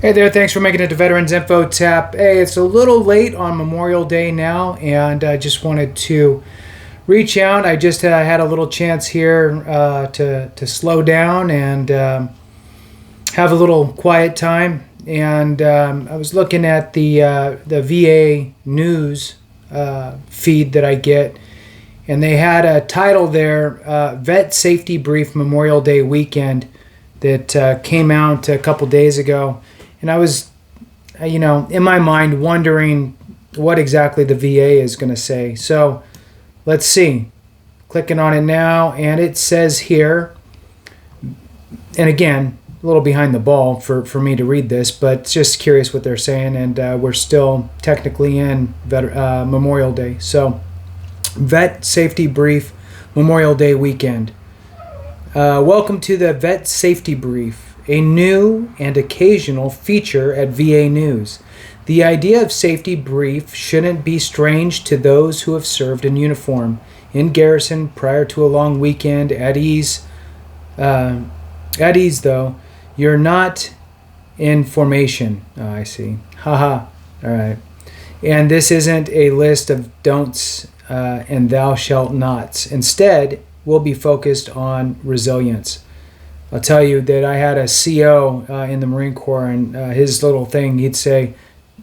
Hey there, thanks for making it to Veterans Info Tap. Hey, it's a little late on Memorial Day now, and I just wanted to reach out. I just had a little chance here to slow down and have a little quiet time. And I was looking at the VA news feed that I get, and they had a title there, Vet Safety Brief Memorial Day Weekend, that came out a couple days ago. And I was, in my mind wondering what exactly the VA is going to say. So let's see. Clicking on it now, and it says here, and again, a little behind the ball for me to read this, but just curious what they're saying. And we're still technically in Memorial Day. So, Vet Safety Brief Memorial Day Weekend. Welcome to the Vet Safety Brief, a new and occasional feature at VA News. The idea of safety brief shouldn't be strange to those who have served in uniform, in garrison prior to a long weekend, at ease. At ease, though, you're not in formation. Oh, I see. Haha. All right. And this isn't a list of don'ts and thou shalt nots. Instead, we'll be focused on resilience. I'll tell you that I had a CO in the Marine Corps, and his little thing, he'd say,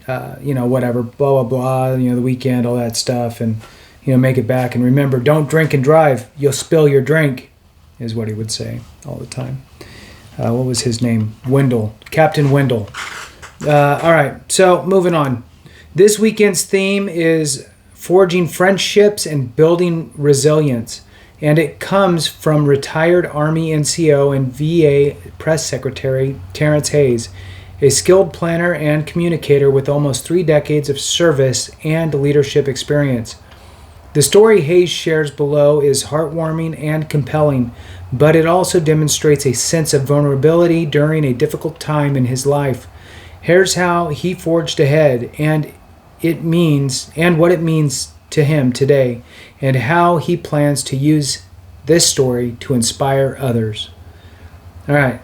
whatever, blah, blah, blah, the weekend, all that stuff, and, make it back. And remember, don't drink and drive. You'll spill your drink, is what he would say all the time. What was his name? Wendell. Captain Wendell. All right, so moving on. This weekend's theme is forging friendships and building resilience. And it comes from retired Army NCO and VA Press Secretary Terrence, a skilled planner and communicator with almost 3 decades of service and leadership experience. The story Hayes shares below is heartwarming and compelling, but it also demonstrates a sense of vulnerability during a difficult time in his life. Here's how he forged ahead, and what it means to him today, and how he plans to use this story to inspire others. All right.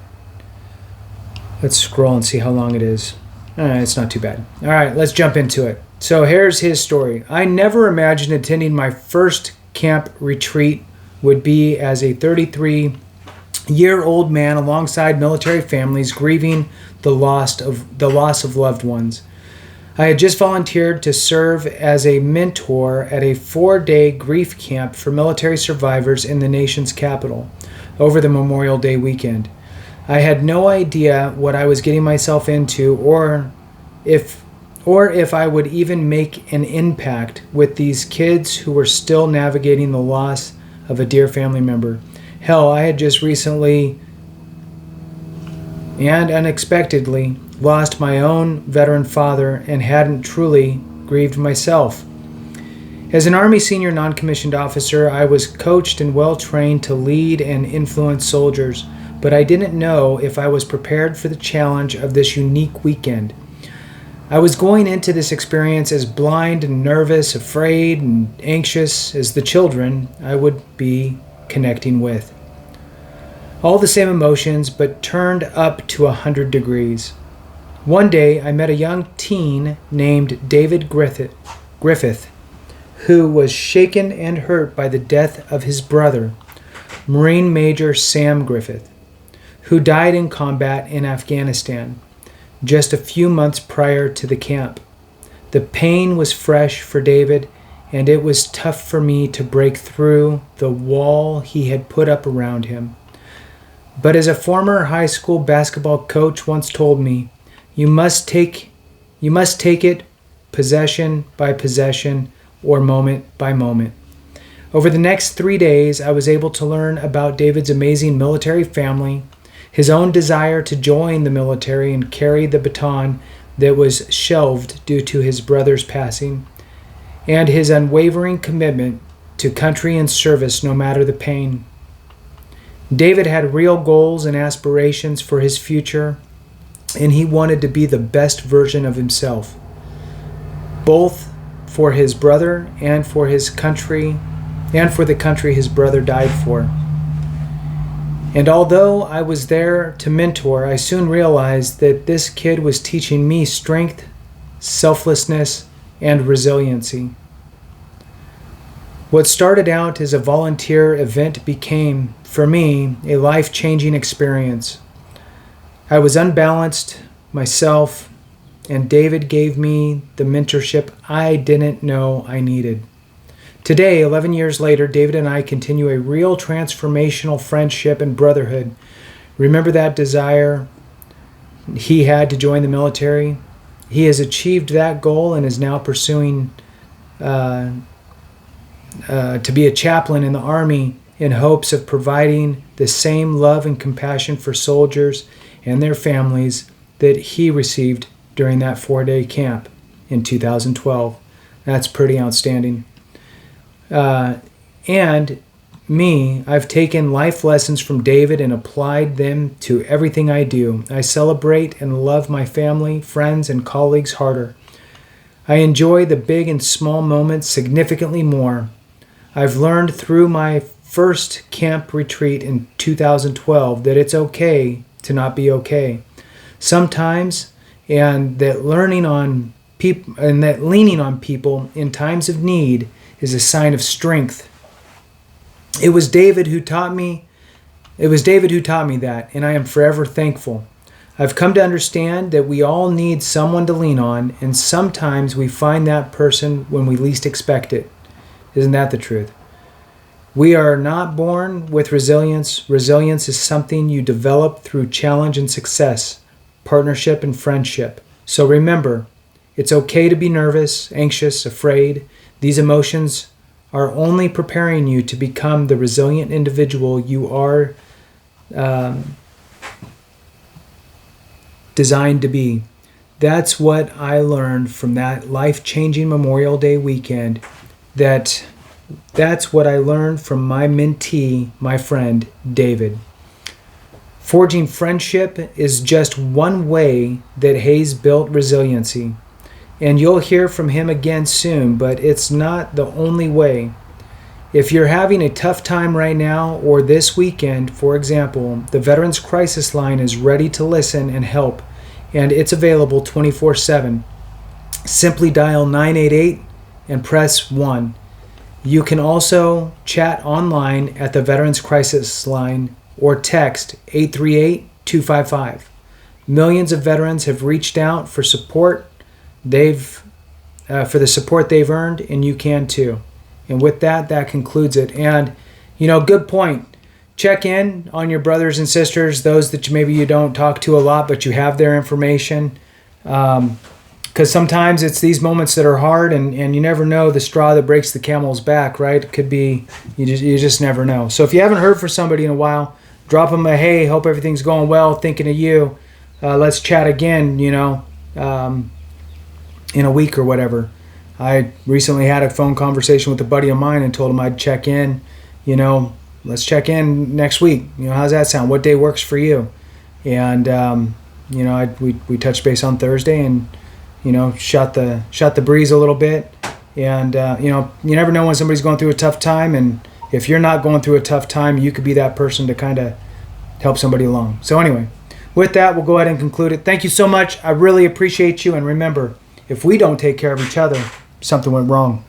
Let's scroll and see how long it is. All right, it's not too bad. All right, let's jump into it. So here's his story. I never imagined attending my first camp retreat would be as a 33-year-old man alongside military families grieving the loss of loved ones. I had just volunteered to serve as a mentor at a 4-day grief camp for military survivors in the nation's capital over the Memorial Day weekend. I had no idea what I was getting myself into or if I would even make an impact with these kids who were still navigating the loss of a dear family member. Hell, I had just recently and unexpectedly lost my own veteran father and hadn't truly grieved myself. As an Army senior non-commissioned officer, I was coached and well-trained to lead and influence soldiers, but I didn't know if I was prepared for the challenge of this unique weekend. I was going into this experience as blind and nervous, afraid and anxious as the children I would be connecting with. All the same emotions, but turned up to 100 degrees. One day, I met a young teen named David Griffith, who was shaken and hurt by the death of his brother, Marine Major Sam Griffith, who died in combat in Afghanistan just a few months prior to the camp. The pain was fresh for David, and it was tough for me to break through the wall he had put up around him. But as a former high school basketball coach once told me, you must take it possession by possession or moment by moment. Over the next 3 days, I was able to learn about David's amazing military family, his own desire to join the military and carry the baton that was shelved due to his brother's passing, and his unwavering commitment to country and service no matter the pain. David had real goals and aspirations for his future, and he wanted to be the best version of himself, both for his brother and for his country, and for the country his brother died for. And although I was there to mentor, I soon realized that this kid was teaching me strength, selflessness, and resiliency. What started out as a volunteer event became, for me, a life-changing experience. I was unbalanced myself, and David gave me the mentorship I didn't know I needed. Today, 11 years later, David and I continue a real transformational friendship and brotherhood. Remember that desire he had to join the military? He has achieved that goal and is now pursuing to be a chaplain in the Army in hopes of providing the same love and compassion for soldiers and their families that he received during that 4-day camp in 2012. That's pretty outstanding. And me, I've taken life lessons from David and applied them to everything I do. I celebrate and love my family, friends, and colleagues harder. I enjoy the big and small moments significantly more. I've learned through my first camp retreat in 2012 that it's okay to not be okay. Sometimes, and that leaning on people in times of need is a sign of strength. It was David who taught me that, and I am forever thankful. I've come to understand that we all need someone to lean on, and sometimes we find that person when we least expect it. Isn't that the truth? We are not born with resilience. Resilience is something you develop through challenge and success, partnership and friendship. So remember, it's okay to be nervous, anxious, afraid. These emotions are only preparing you to become the resilient individual you are designed to be. That's what I learned from that life-changing Memorial Day weekend. That's what I learned from my mentee, my friend, David. Forging friendship is just one way that Hayes built resiliency. And you'll hear from him again soon, but it's not the only way. If you're having a tough time right now or this weekend, for example, the Veterans Crisis Line is ready to listen and help, and it's available 24/7. Simply dial 988 and press 1. You can also chat online at the Veterans Crisis Line or text 838-255. Millions of veterans have reached out for support. For the support they've earned, and you can too. And with that concludes it. And, good point. Check in on your brothers and sisters, those that maybe you don't talk to a lot, but you have their information. Because sometimes it's these moments that are hard, and you never know the straw that breaks the camel's back, right? It could be, you just never know. So if you haven't heard from somebody in a while, drop them a, hey, hope everything's going well, thinking of you. Let's chat again, in a week or whatever. I recently had a phone conversation with a buddy of mine and told him I'd check in, let's check in next week. How's that sound? What day works for you? And, we touched base on Thursday and, shot the breeze a little bit. And, you never know when somebody's going through a tough time. And if you're not going through a tough time, you could be that person to kind of help somebody along. So anyway, with that, we'll go ahead and conclude it. Thank you so much. I really appreciate you. And remember, if we don't take care of each other, something went wrong.